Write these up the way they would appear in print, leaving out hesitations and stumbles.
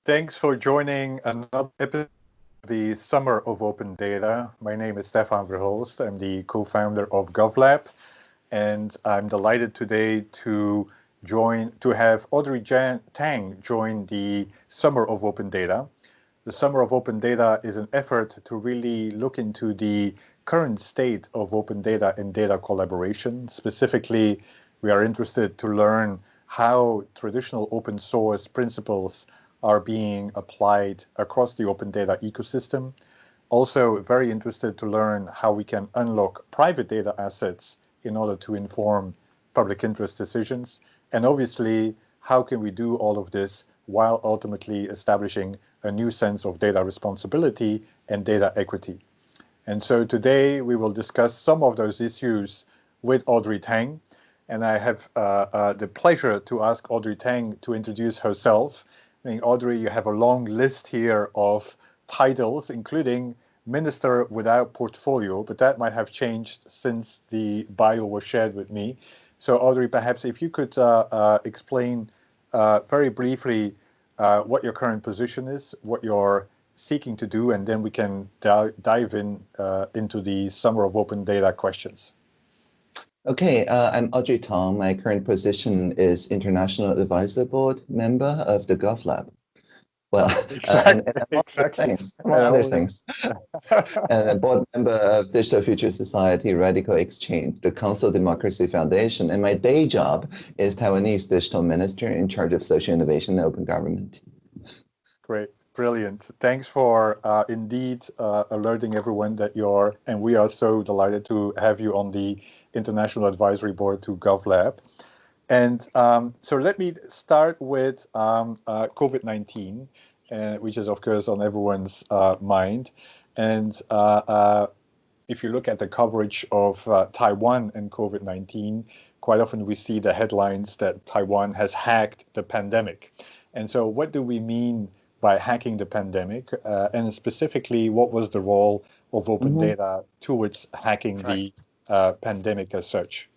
Thanks for joining another episode of the Summer of Open Data. My name is Stefan Verhulst. I'm the co-founder of GovLab, and I'm delighted today to have Audrey Tang join the Summer of Open Data. The Summer of Open Data is an effort to really look into the current state of open data and data collaboration. Specifically, we are interested to learn how traditional open source principles are being applied across the open data ecosystem. Also, very interested to learn how we can unlock private data assets in order to inform public interest decisions. And obviously, how can we do all of this while ultimately establishing a new sense of data responsibility and data equity? And so today we will discuss some of those issues with Audrey Tang. And I have the pleasure to ask Audrey Tang to introduce herself. I mean, Audrey, you have a long list here of titles, including Minister without portfolio, but that might have changed since the bio was shared with me. So Audrey, perhaps if you could explain very briefly what your current position is, what you're seeking to do, and then we can dive in into the Summer of Open Data questions. Okay, I'm Audrey Tang. My current position is International Advisory Board member of the GovLab. Well, Exactly. among other things. And a board member of Digital Future Society Radical Exchange, the Council Democracy Foundation. And my day job is Taiwanese Digital Minister in charge of social innovation and open government. Great. Brilliant. Thanks for indeed alerting everyone that and we are so delighted to have you on the International Advisory Board to GovLab. And so let me start with COVID-19, which is, of course, on everyone's mind. And if you look at the coverage of Taiwan and COVID-19, quite often we see the headlines that Taiwan has hacked the pandemic. And so what do we mean by hacking the pandemic? And specifically, what was the role of open data towards hacking the pandemic as such?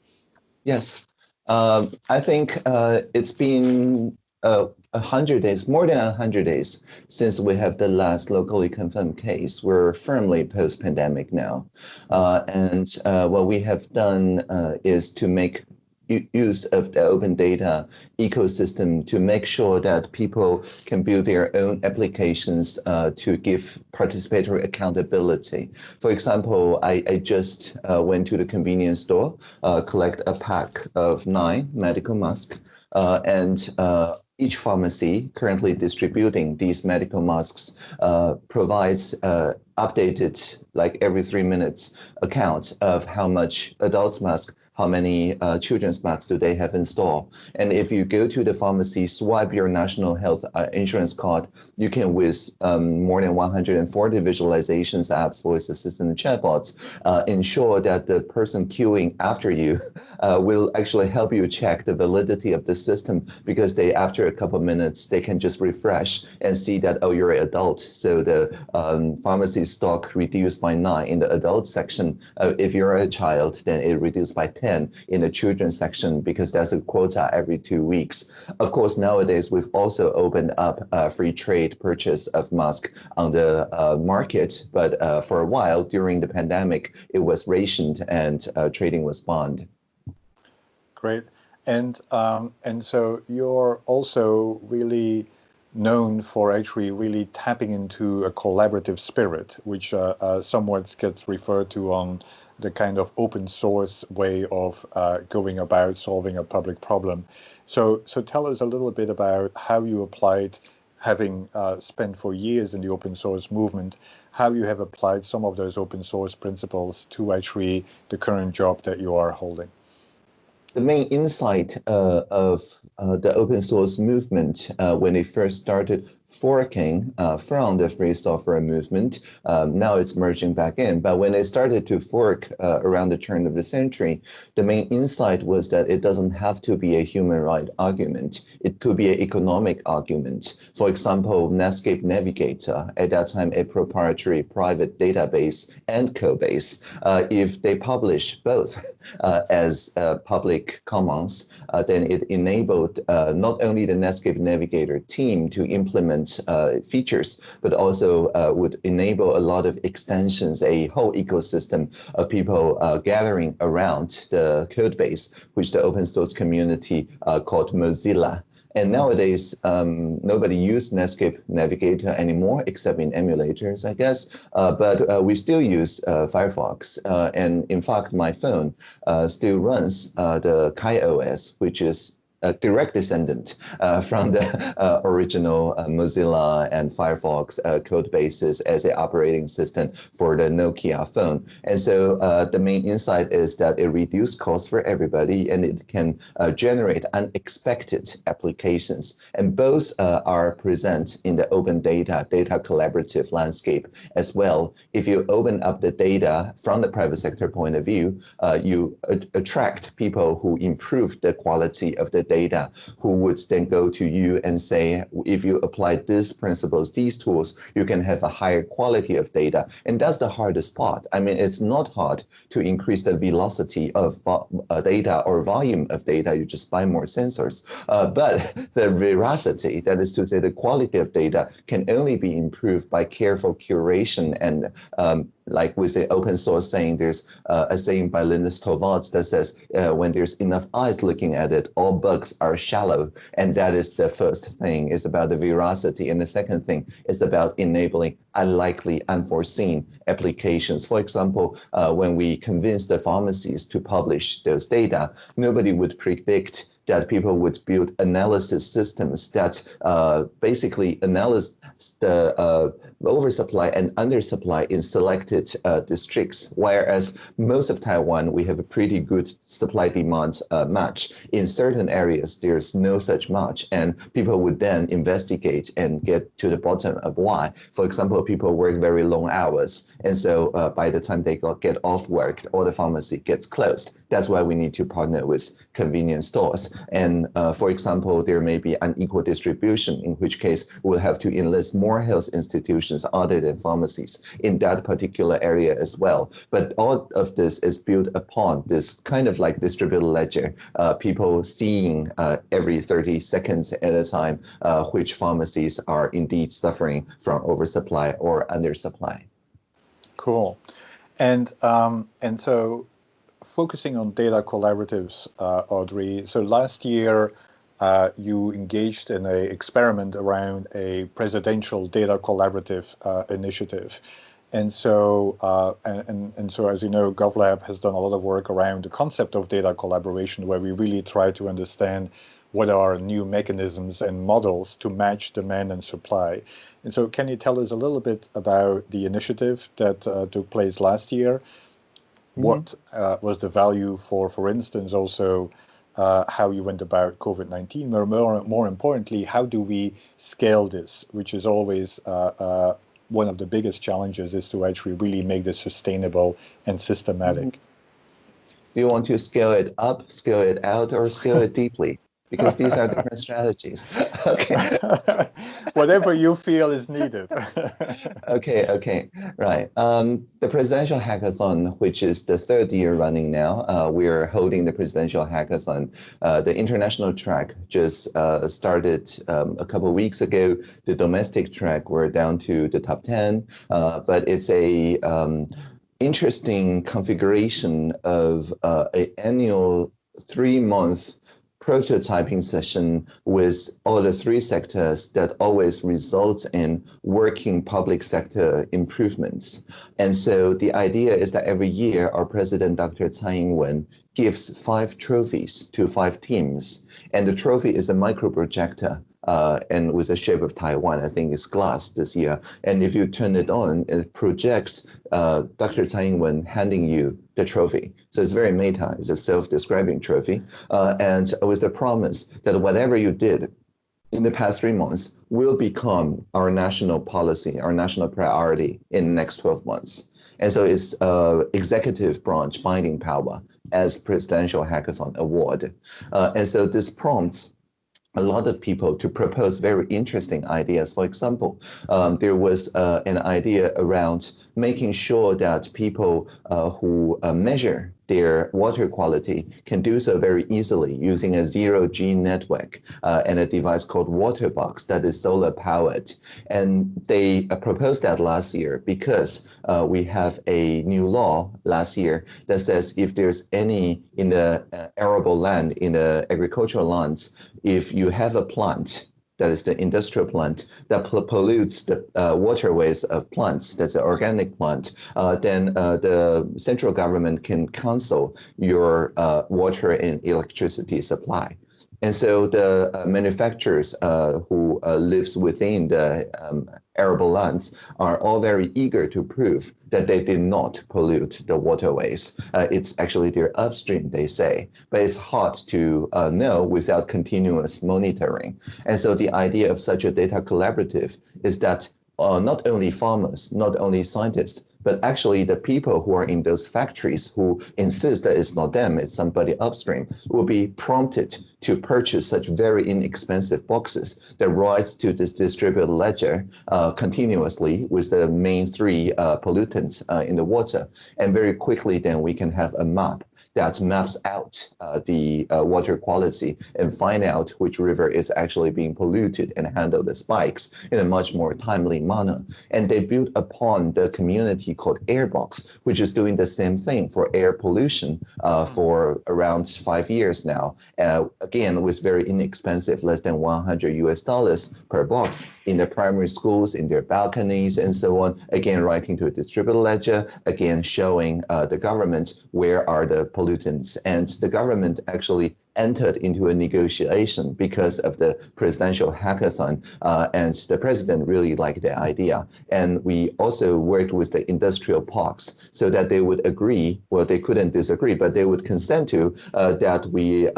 Yes, I think it's been 100 days, more than 100 days since we have the last locally confirmed case. We're firmly post-pandemic now. And what we have done is to make use of the open data ecosystem to make sure that people can build their own applications to give participatory accountability. For example, I just went to the convenience store, collect a pack of 9 medical masks, and each pharmacy currently distributing these medical masks provides updated, like every 3 minutes, account of how much adults mask, how many children's masks do they have in store. And if you go to the pharmacy, swipe your national health insurance card, you can, with more than 140 visualizations, apps, voice assistant, and chatbots, ensure that the person queuing after you will actually help you check the validity of the system, because after a couple of minutes, they can just refresh and see that, oh, you're an adult. So the pharmacy stock reduced by 9 in the adult section. If you're a child, then it reduced by 10 in the children's section, because that's a quota every 2 weeks. Of course, nowadays, we've also opened up free trade purchase of masks on the market. But for a while during the pandemic, it was rationed and trading was banned. Great. And so you're also really known for actually really tapping into a collaborative spirit, which somewhat gets referred to on the kind of open source way of going about solving a public problem. So tell us a little bit about how you applied, having spent for years in the open source movement, how you have applied some of those open source principles to actually the current job that you are holding. The main insight of the open source movement when it first started forking from the free software movement, now it's merging back in. But when it started to fork around the turn of the century, the main insight was that it doesn't have to be a human right argument. It could be an economic argument. For example, Netscape Navigator, at that time a proprietary private database and code base, if they publish both as public public commons, then it enabled not only the Netscape Navigator team to implement features, but also would enable a lot of extensions, a whole ecosystem of people gathering around the code base, which the open source community called Mozilla. And nowadays, nobody uses Netscape Navigator anymore, except in emulators, I guess. But we still use Firefox. And in fact, my phone still runs the KaiOS, which is a direct descendant from the original Mozilla and Firefox code bases as an operating system for the Nokia phone. And so the main insight is that it reduces costs for everybody, and it can generate unexpected applications. And both are present in the open data collaborative landscape as well. If you open up the data from the private sector point of view, you attract people who improve the quality of the data, who would then go to you and say, if you apply these principles, these tools, you can have a higher quality of data. And that's the hardest part. I mean, it's not hard to increase the velocity of data or volume of data. You just buy more sensors. But the veracity, that is to say, the quality of data, can only be improved by careful curation and like with the open source saying, there's a saying by Linus Torvalds that says, when there's enough eyes looking at it, all bugs are shallow. And that is the first thing, is about the veracity. And the second thing is about enabling unlikely, unforeseen applications. For example, when we convinced the pharmacies to publish those data, nobody would predict that people would build analysis systems that basically analyze the oversupply and undersupply in selected districts, whereas most of Taiwan, we have a pretty good supply-demand match. In certain areas, there's no such match, and people would then investigate and get to the bottom of why. For example, people work very long hours, and so by the time they get off work, all the pharmacy gets closed. That's why we need to partner with convenience stores. And for example, there may be unequal distribution, in which case we'll have to enlist more health institutions other than pharmacies in that particular area as well. But all of this is built upon this kind of like distributed ledger, people seeing every 30 seconds at a time which pharmacies are indeed suffering from oversupply or undersupply. Cool. And so focusing on data collaboratives, Audrey, so last year you engaged in an experiment around a presidential data collaborative initiative. And so, so, as you know, GovLab has done a lot of work around the concept of data collaboration, where we really try to understand what are new mechanisms and models to match demand and supply. And so, can you tell us a little bit about the initiative that took place last year? What was the value for instance, also how you went about COVID-19, or more importantly, how do we scale this, which is always one of the biggest challenges, is to actually really make this sustainable and systematic. Do you want to scale it up, scale it out, or scale it deeply? Because these are different strategies. Okay. Whatever you feel is needed. Okay, right. The presidential hackathon, which is the third year running now, we're holding the presidential hackathon. The international track just started a couple of weeks ago. The domestic track, we're down to the top 10, but it's a interesting configuration of an annual 3-month prototyping session with all the 3 sectors that always results in working public sector improvements. And so the idea is that every year our president, Dr. Tsai Ing-wen, gives 5 trophies to 5 teams. And the trophy is a micro projector and with the shape of Taiwan. I think it's glass this year. And if you turn it on, it projects Dr. Tsai Ing-wen handing you the trophy. So it's very meta. It's a self-describing trophy. And with the promise that whatever you did in the past 3 months will become our national policy, our national priority in the next 12 months. And so it's executive branch binding power as Presidential Hackathon Award. And so this prompts a lot of people to propose very interesting ideas. For example, there was an idea around making sure that people who measure their water quality can do so very easily using a 0G network and a device called WaterBox that is solar powered. And they proposed that last year because we have a new law last year that says if there's any in the arable land, in the agricultural lands, if you have a plant, that is the industrial plant, that pollutes the waterways of plants, that's an organic plant, then the central government can cancel your water and electricity supply. And so the manufacturers who lives within the arable lands are all very eager to prove that they did not pollute the waterways. It's actually their upstream, they say, but it's hard to know without continuous monitoring. And so the idea of such a data collaborative is that not only farmers, not only scientists, but actually the people who are in those factories who insist that it's not them, it's somebody upstream, will be prompted to purchase such very inexpensive boxes that rise to this distributed ledger continuously with the main three pollutants in the water. And very quickly then we can have a map that maps out the water quality and find out which river is actually being polluted and handle the spikes in a much more timely manner. And they built upon the community called Airbox, which is doing the same thing for air pollution for around 5 years now. Again, with very inexpensive, less than $100 per box in the primary schools, in their balconies and so on. Again, writing to a distributed ledger, again, showing the government where are the pollutants. And the government actually entered into a negotiation because of the presidential hackathon. And the president really liked the idea. And we also worked with the industrial parks so that they would agree, well, they couldn't disagree, but they would consent to that we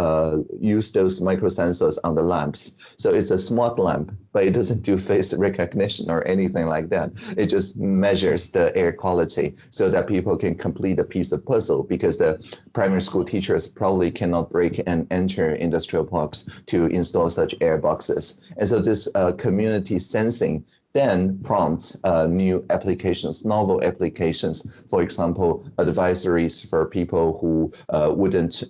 use those microsensors on the lamps. So it's a smart lamp, but it doesn't do face recognition or anything like that. It just measures the air quality so that people can complete a piece of puzzle, because the primary school teachers probably cannot break and enter industrial parks to install such air boxes. And so this community sensing then prompts new applications, novel applications. For example, advisories for people who wouldn't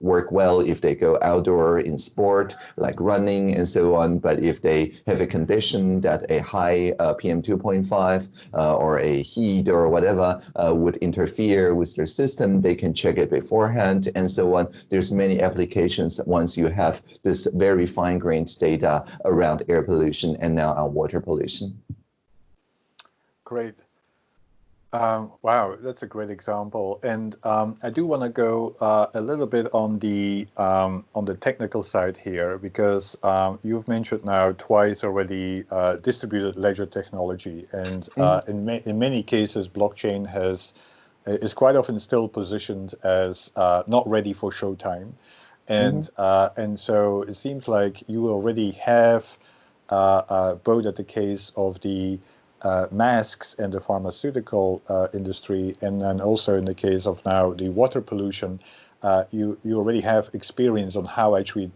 work well if they go outdoor in sport, like running and so on. But if they have a condition that a high PM 2.5 or a heat or whatever would interfere with their system, they can check it beforehand and so on. There's many applications once you have this very fine-grained data around air pollution and now on water pollution. Great. Wow, that's a great example. And I do want to go a little bit on the technical side here, because you've mentioned now twice already distributed ledger technology, and in many cases, blockchain is quite often still positioned as not ready for showtime, and so it seems like you already have both at the case of the masks and the pharmaceutical industry, and then also in the case of now the water pollution, you already have experience on how actually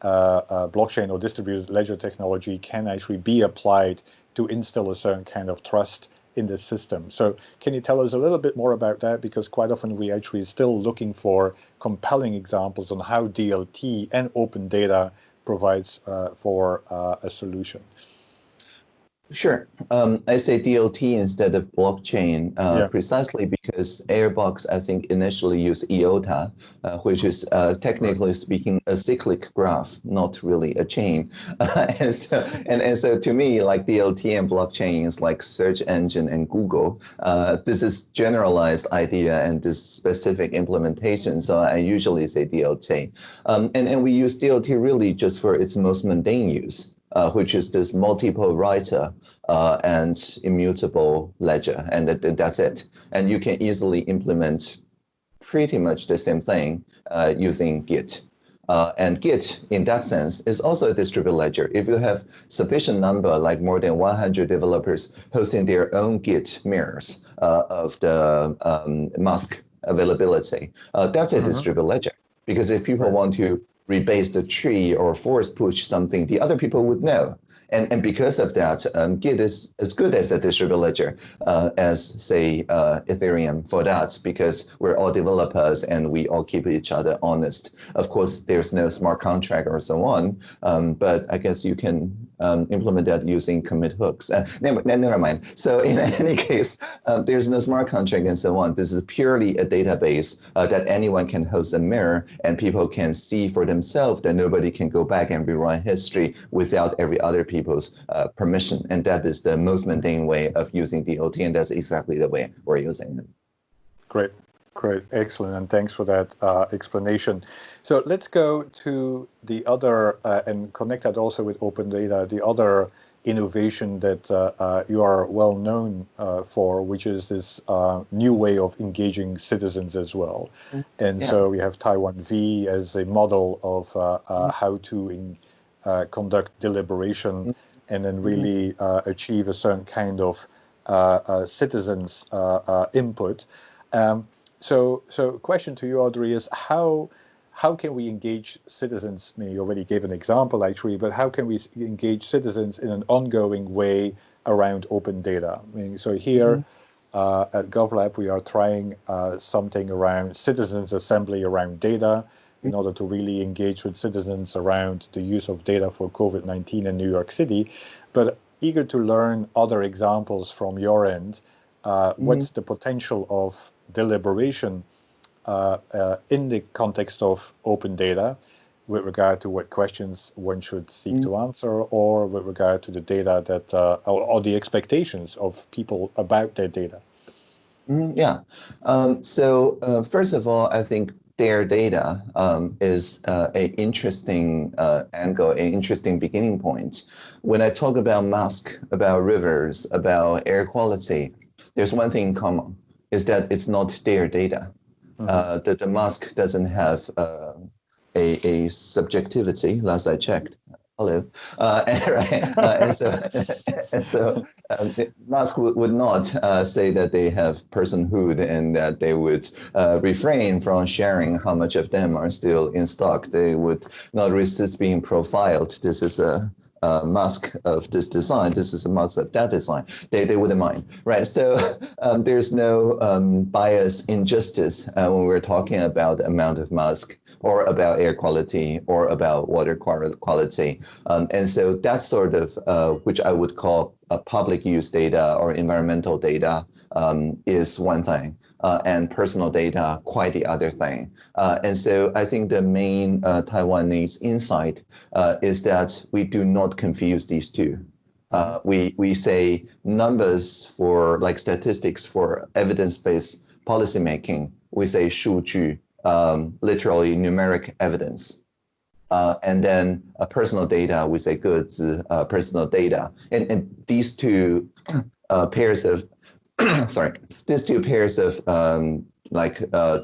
blockchain or distributed ledger technology can actually be applied to instill a certain kind of trust in the system. So can you tell us a little bit more about that? Because quite often we actually still looking for compelling examples on how DLT and open data provides for a solution. Sure. I say DLT instead of blockchain, precisely because Airbox, I think, initially used IOTA, which is technically speaking a cyclic graph, not really a chain. And so to me, like DLT and blockchain is like search engine and Google. This is generalized idea and this specific implementation. So I usually say DLT. And we use DLT really just for its most mundane use. Which is this multiple writer and immutable ledger, and that's it. And you can easily implement pretty much the same thing using Git. And Git, in that sense, is also a distributed ledger. If you have sufficient number, like more than 100 developers hosting their own Git mirrors of the mask availability, that's a distributed ledger. Because if people want to rebase the tree or force push something, the other people would know. And because of that, Git is as good as a distributed ledger as, say, Ethereum for that, because we're all developers and we all keep each other honest. Of course, there's no smart contract or so on, but I guess you can implement that using commit hooks. Never mind. So in any case, there's no smart contract and so on. This is purely a database that anyone can host a mirror, and people can see for themselves that nobody can go back and rewrite history without every other people's permission. And that is the most mundane way of using DLT, and that's exactly the way we're using it. Great. Great, excellent, and thanks for that explanation. So let's go to the other, and connect that also with open data, the other innovation that you are well known for, which is this new way of engaging citizens as well. And so we have Taiwan V as a model of how to conduct deliberation and then really achieve a certain kind of citizens' input. So question to you, Audrey, is how can we engage citizens? I mean, you already gave an example, actually, but how can we engage citizens in an ongoing way around open data? I mean, so here at GovLab, we are trying something around citizens assembly around data in order to really engage with citizens around the use of data for COVID-19 in New York City, but eager to learn other examples from your end. What's the potential of deliberation in the context of open data with regard to what questions one should seek to answer, or with regard to the data that, or the expectations of people about their data? So first of all, I think their data is an interesting angle, an interesting beginning point. When I talk about mask, about rivers, about air quality, there's one thing in common, is that it's not their data. That the mask doesn't have a subjectivity, last I checked. Hello. And so Musk would not say that they have personhood and that they would refrain from sharing how much of them are still in stock. They would not resist being profiled. This is a mask of this design. This is a mask of that design. They wouldn't mind, right? So there's no bias, injustice when we're talking about the amount of mask or about air quality or about water quality. And so that sort of, which I would call public use data or environmental data is one thing, and personal data quite the other thing. And so I think the main Taiwanese insight is that we do not confuse these two. We say numbers for, like statistics for evidence-based policymaking, we say 数据, literally numeric evidence. And then personal data, we say 个资, personal data. And these two pairs of, these two pairs of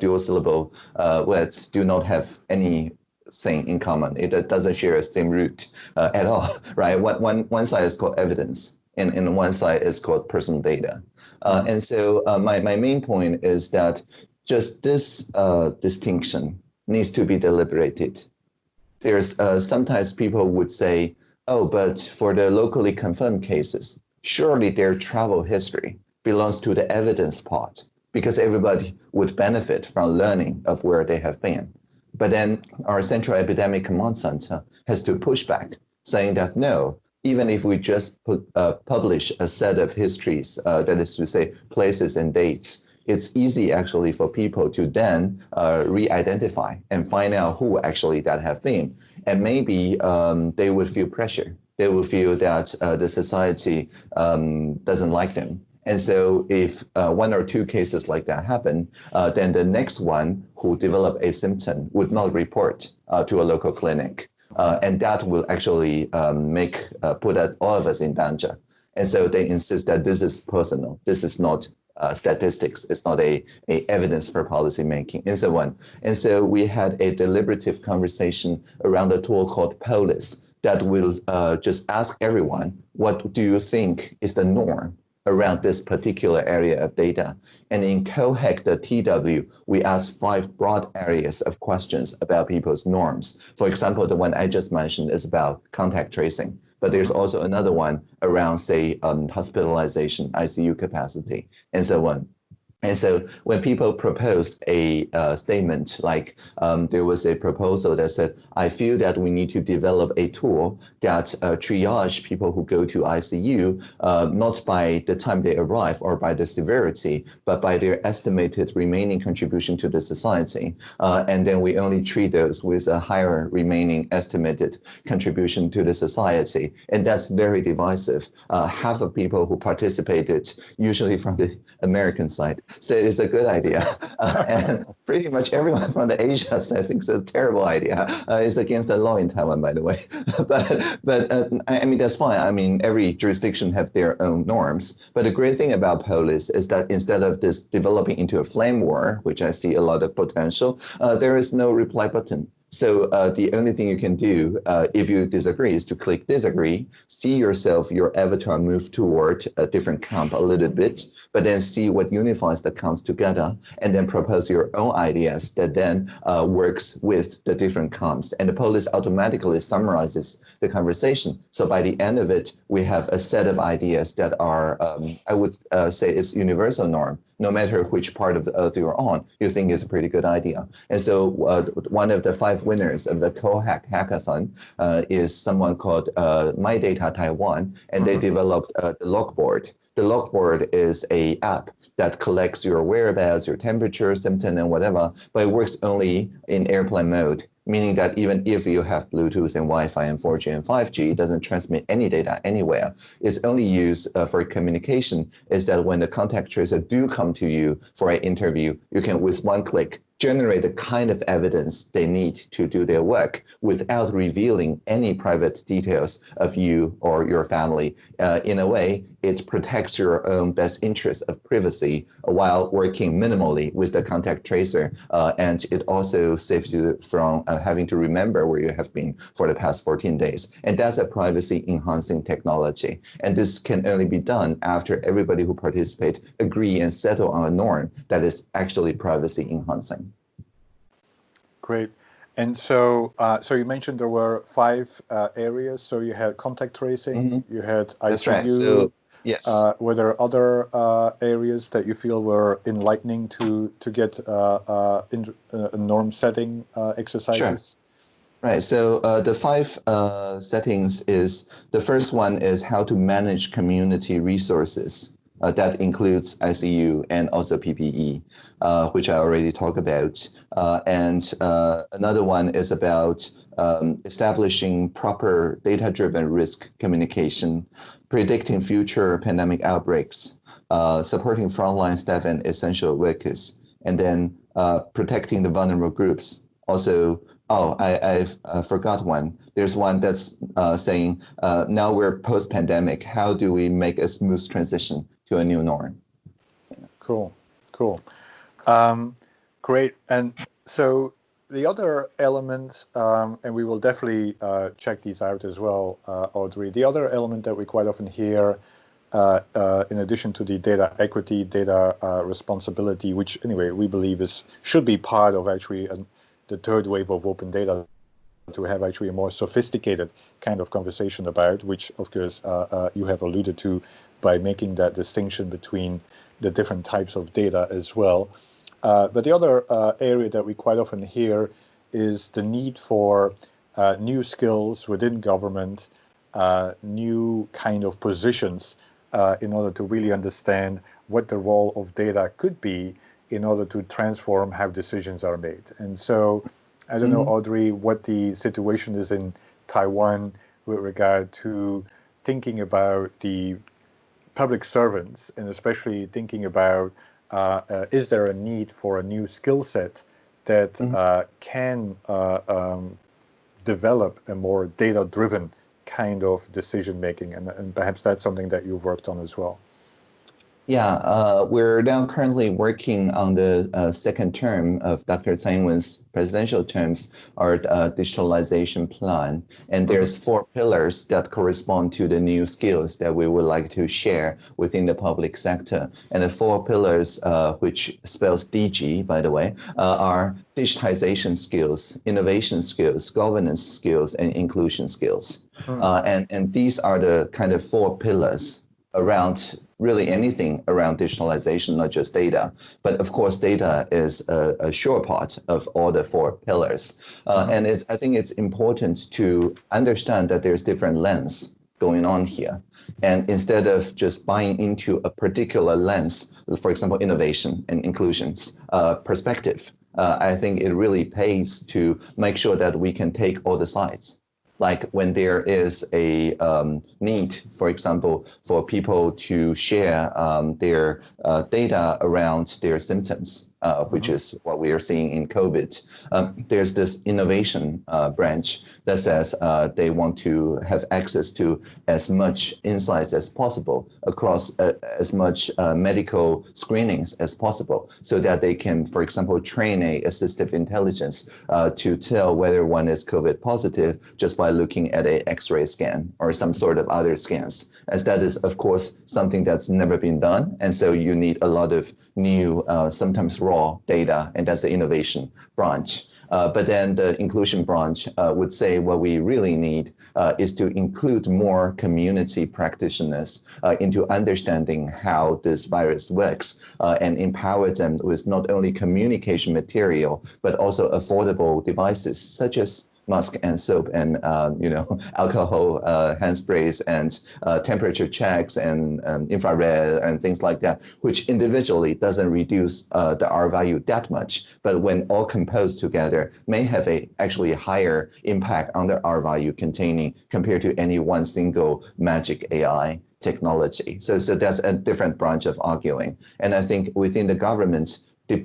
dual syllable words do not have anything in common. It doesn't share the same root at all, right? One side is called evidence, and one side is called personal data. And so my main point is that just this distinction needs to be deliberated. There's sometimes people would say, oh, but for the locally confirmed cases, surely their travel history belongs to the evidence part, because everybody would benefit from learning of where they have been. But then our Central Epidemic Command Center has to push back, saying that no, even if we just publish a set of histories, that is to say places and dates, it's easy actually for people to then re-identify and find out who actually that have been. And maybe they would feel pressure. They will feel that the society doesn't like them. And so if one or two cases like that happen, then the next one who develop a symptom would not report to a local clinic. And that will actually put all of us in danger. And so they insist that this is personal. This is not statistics. It's not a evidence for policy making, and so on. And so we had a deliberative conversation around a tool called Polis that will just ask everyone, what do you think is the norm around this particular area of data. And in cohack.tw, we asked 5 broad areas of questions about people's norms. For example, the one I just mentioned is about contact tracing, but there's also another one around, say, hospitalization, ICU capacity, and so on. And so when people proposed a statement, like there was a proposal that said, I feel that we need to develop a tool that triage people who go to ICU, not by the time they arrive or by the severity, but by their estimated remaining contribution to the society. And then we only treat those with a higher remaining estimated contribution to the society. And that's very divisive. Half of people who participated, usually from the American side, said it's a good idea. And pretty much everyone from the Asia said it's a terrible idea. It's against the law in Taiwan, by the way. but I mean, that's fine. I mean, every jurisdiction have their own norms. But the great thing about Polis is that instead of this developing into a flame war, which I see a lot of potential, there is no reply button. So the only thing you can do if you disagree is to click disagree, see yourself, your avatar move toward a different camp a little bit, but then see what unifies the camps together, and then propose your own ideas that then works with the different camps. And the Polis automatically summarizes the conversation. So by the end of it, we have a set of ideas that are, I would say, is universal norm. No matter which part of the earth you're on, you think is a pretty good idea. And so one of the 5 winners of the Cohack hackathon is someone called My Data Taiwan, and they developed the logboard. The logboard is a app that collects your whereabouts, your temperature, symptom, and whatever, but it works only in airplane mode, meaning that even if you have Bluetooth and Wi-Fi and 4G and 5G, it doesn't transmit any data anywhere. It's only used for communication, is that when the contact tracer do come to you for an interview, you can, with one click, generate the kind of evidence they need to do their work without revealing any private details of you or your family. In a way, it protects your own best interest of privacy while working minimally with the contact tracer. And it also saves you from having to remember where you have been for the past 14 days. And that's a privacy enhancing technology. And this can only be done after everybody who participates agree and settle on a norm that is actually privacy enhancing. Great. And so, so you mentioned there were 5 areas. So you had contact tracing, you had ICU. That's right. So yes. Were there other areas that you feel were enlightening to get norm setting exercises? Sure. Right. So the 5 settings is, the first one is how to manage community resources. That includes ICU and also PPE, which I already talked about. And another one is about establishing proper data-driven risk communication, predicting future pandemic outbreaks, supporting frontline staff and essential workers, and then protecting the vulnerable groups. Also, I forgot one. There's one that's saying, now we're post-pandemic. How do we make a smooth transition to a new norm? Cool. Great. And so the other element, and we will definitely check these out as well, Audrey. The other element that we quite often hear, in addition to the data equity, data responsibility, which anyway we believe should be part of actually the third wave of open data, to have actually a more sophisticated kind of conversation about, which of course you have alluded to by making that distinction between the different types of data as well. But the other area that we quite often hear is the need for new skills within government, new kind of positions in order to really understand what the role of data could be in order to transform how decisions are made. And so I don't know, Audrey, what the situation is in Taiwan with regard to thinking about the public servants, and especially thinking about is there a need for a new skill set that can develop a more data-driven kind of decision making, and perhaps that's something that you've worked on as well. Yeah, we're now currently working on the second term of Dr. Tsai Ing-wen's presidential terms, our digitalization plan. And there's four pillars that correspond to the new skills that we would like to share within the public sector. And the four pillars, which spells DG, by the way, are digitization skills, innovation skills, governance skills, and inclusion skills. And these are the kind of four pillars around really anything around digitalization, not just data. But of course, data is a sure part of all the four pillars. And I think it's important to understand that there's different lens going on here. And instead of just buying into a particular lens, for example, innovation and inclusions perspective, I think it really pays to make sure that we can take all the sides. Like when there is a need, for example, for people to share their data around their symptoms, which is what we are seeing in COVID. There's this innovation branch that says they want to have access to as much insights as possible across as much medical screenings as possible so that they can, for example, train a assistive intelligence to tell whether one is COVID positive just by looking at a X-ray scan or some sort of other scans, as that is, of course, something that's never been done. And so you need a lot of new, sometimes raw data, and that's the innovation branch. But then the inclusion branch would say what we really need is to include more community practitioners into understanding how this virus works and empower them with not only communication material, but also affordable devices such as mask and soap and alcohol hand sprays and temperature checks and infrared and things like that, which individually doesn't reduce the R value that much, but when all composed together may have actually a higher impact on the R value containing compared to any one single magic AI technology. So that's a different branch of arguing. And I think within the government,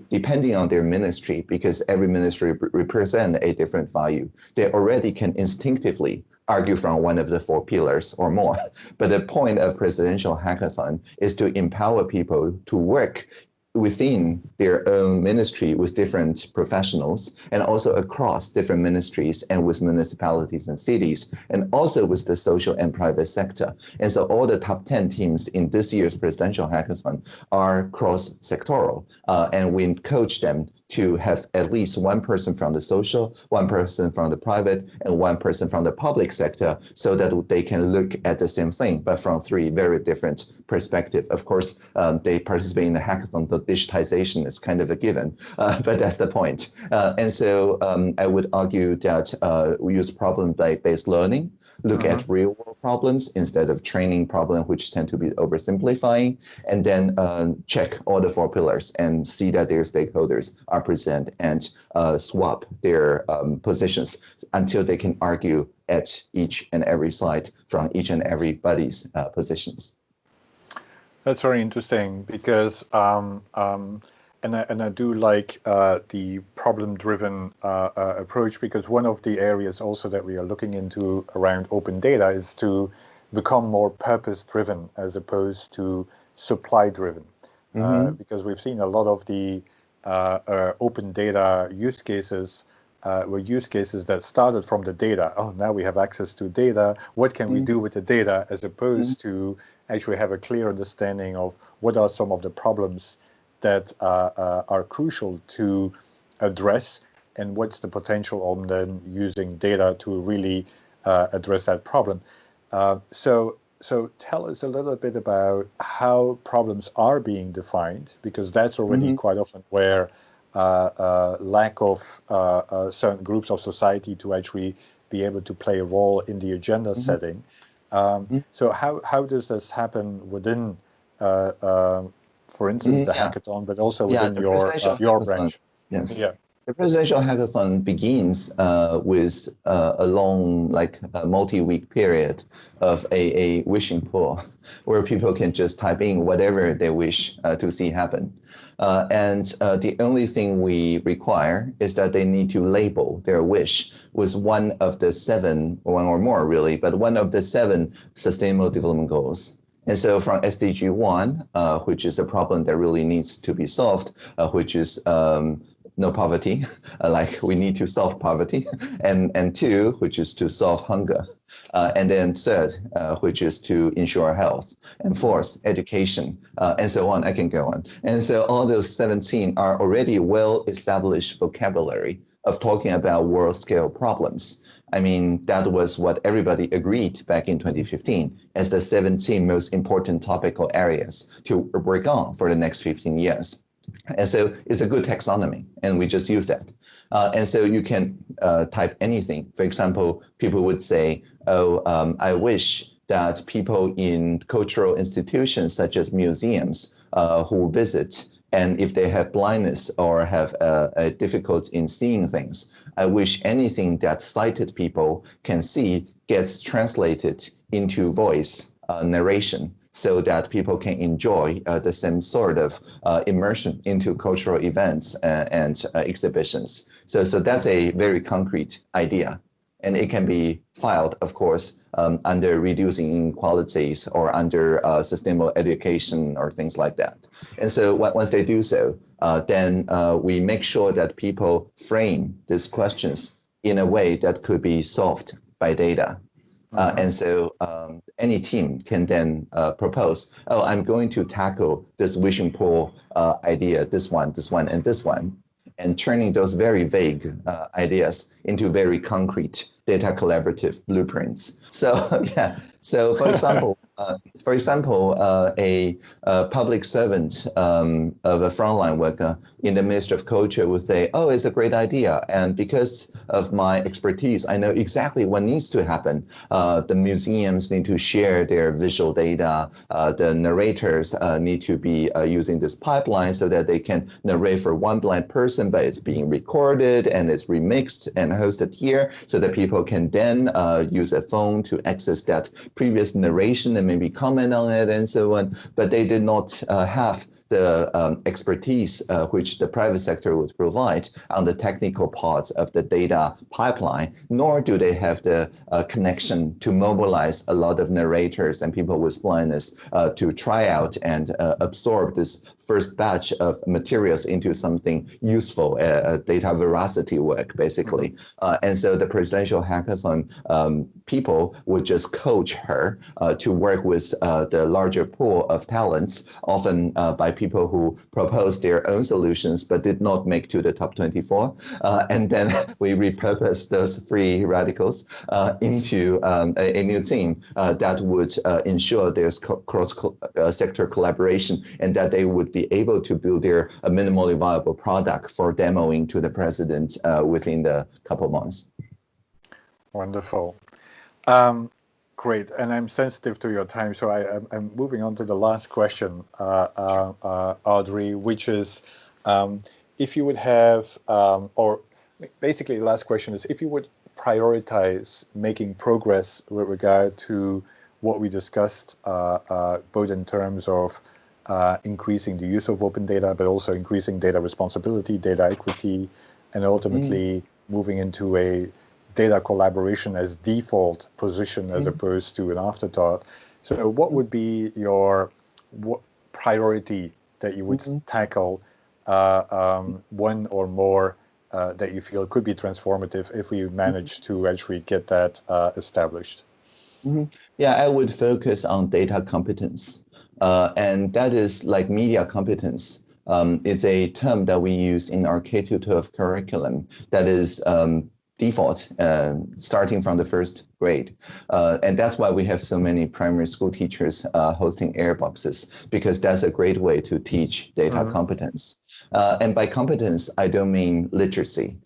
depending on their ministry, because every ministry represents a different value, they already can instinctively argue from one of the four pillars or more. But the point of presidential hackathon is to empower people to work within their own ministry with different professionals and also across different ministries and with municipalities and cities and also with the social and private sector. And so all the top 10 teams in this year's presidential hackathon are cross-sectoral and we coach them to have at least one person from the social, one person from the private, and one person from the public sector so that they can look at the same thing but from three very different perspectives. Of course, they participate in the hackathon. The digitization is kind of a given, but that's the point. And so I would argue that we use problem-based learning, look at real-world problems instead of training problems, which tend to be oversimplifying, and then check all the four pillars and see that their stakeholders are present and swap their positions until they can argue at each and every side from each and everybody's positions. That's very interesting because, and I do like the problem-driven approach, because one of the areas also that we are looking into around open data is to become more purpose-driven as opposed to supply-driven. Because we've seen a lot of the open data use cases were use cases that started from the data. Oh, now we have access to data. What can we do with the data, as opposed to actually have a clear understanding of what are some of the problems that are crucial to address, and what's the potential on then using data to really address that problem. So tell us a little bit about how problems are being defined, because that's already quite often where lack of certain groups of society to actually be able to play a role in the agenda setting. So how does this happen within, for instance, the hackathon, but also within the your branch? Yes. Yeah. The presidential hackathon begins with a long, multi-week period of a wishing pool where people can just type in whatever they wish to see happen. And the only thing we require is that they need to label their wish with one or more really, but one of the 7 sustainable development goals. And so from SDG 1, which is a problem that really needs to be solved, which is no poverty, like we need to solve poverty, and 2, which is to solve hunger, and then 3rd, which is to ensure health, and 4th, education, and so on. I can go on. And so all those 17 are already well-established vocabulary of talking about world-scale problems. I mean, that was what everybody agreed back in 2015 as the 17 most important topical areas to work on for the next 15 years. And so it's a good taxonomy, and we just use that. And so you can type anything. For example, people would say, I wish that people in cultural institutions such as museums who visit, and if they have blindness or have a difficulty in seeing things, I wish anything that sighted people can see gets translated into voice narration, so that people can enjoy the same sort of immersion into cultural events and exhibitions. So that's a very concrete idea. And it can be filed, of course, under reducing inequalities or under sustainable education or things like that. And so once they do so, then we make sure that people frame these questions in a way that could be solved by data. And so any team can then propose, I'm going to tackle this wishing pool idea, this one, and this one, and turning those very vague ideas into very concrete data collaborative blueprints. So yeah, so for example, a public servant of a frontline worker in the Ministry of Culture would say, oh, it's a great idea. And because of my expertise, I know exactly what needs to happen. The museums need to share their visual data. The narrators need to be using this pipeline so that they can narrate for one blind person, but it's being recorded and it's remixed and hosted here so that people can then use a phone to access that previous narration and maybe comment on it and so on. But they did not have the expertise which the private sector would provide on the technical parts of the data pipeline, nor do they have the connection to mobilize a lot of narrators and people with blindness to try out and absorb this first batch of materials into something useful, data veracity work, basically. And so the presidential hackathon people would just coach her to work with the larger pool of talents, often by people who proposed their own solutions but did not make to the top 24. And then we repurpose those free radicals into a new team that would ensure there's cross-sector collaboration and that they would be able to build their minimally viable product for demoing to the president within the couple months. Wonderful. Great, and I'm sensitive to your time, so I'm moving on to the last question, Audrey, which is if you would have, or basically the last question is, if you would prioritize making progress with regard to what we discussed, both in terms of increasing the use of open data, but also increasing data responsibility, data equity, and ultimately moving into a data collaboration as default position as opposed to an afterthought. So what would be your priority that you would tackle, one or more that you feel could be transformative if we manage to actually get that established? Yeah, I would focus on data competence. And that is like media competence. It's a term that we use in our K-12 curriculum that is default, starting from the first grade. And that's why we have so many primary school teachers hosting airboxes, because that's a great way to teach data competence. And by competence, I don't mean literacy.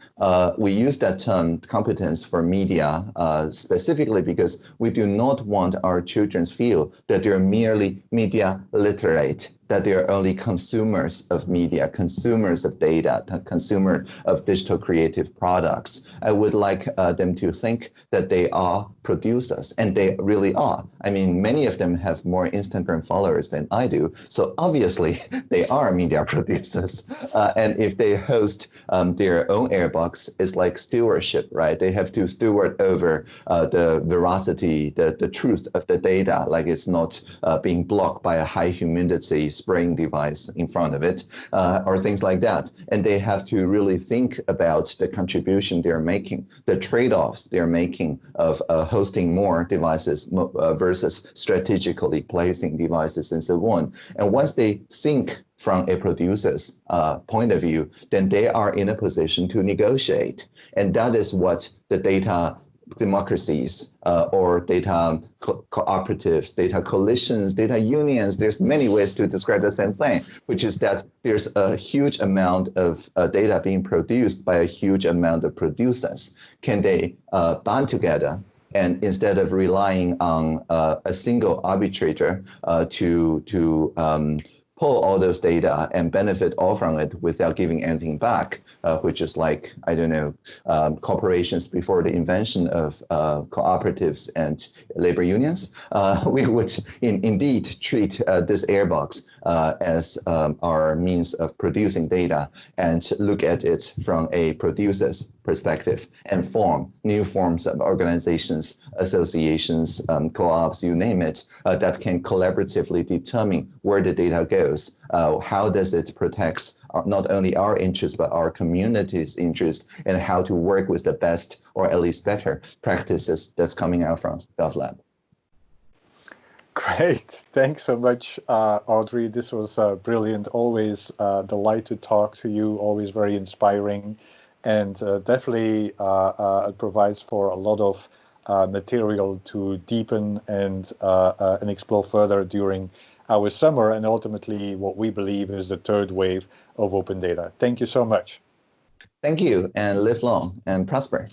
We use that term competence for media specifically because we do not want our children to feel that they're merely media literate, that they're only consumers of media, consumers of data, consumer of digital creative products. I would like them to think that they are are producers, and they really are. I mean, many of them have more Instagram followers than I do, so obviously they are media producers. And if they host their own airbox, it's like stewardship, right? They have to steward over the veracity, the truth of the data, like it's not being blocked by a high humidity spraying device in front of it, or things like that. And they have to really think about the contribution they're making, the trade-offs they're making of hosting more devices versus strategically placing devices and so on. And once they think from a producer's point of view, then they are in a position to negotiate. And that is what the data democracies or data cooperatives, data coalitions, data unions, there's many ways to describe the same thing, which is that there's a huge amount of data being produced by a huge amount of producers. Can they band together? And instead of relying on a single arbitrator to pull all those data and benefit all from it without giving anything back, which is like, I don't know, corporations before the invention of cooperatives and labor unions, we would indeed treat this airbox as our means of producing data and look at it from a producer's perspective and form new forms of organizations, associations, co-ops, you name it, that can collaboratively determine where the data goes, how does it protect not only our interests, but our community's interests, and how to work with the best or at least better practices that's coming out from GovLab. Great. Thanks so much, Audrey. This was brilliant. Always a delight to talk to you, always very inspiring. And definitely it provides for a lot of material to deepen and explore further during our summer, and ultimately what we believe is the third wave of open data. Thank you so much. Thank you, and live long and prosper.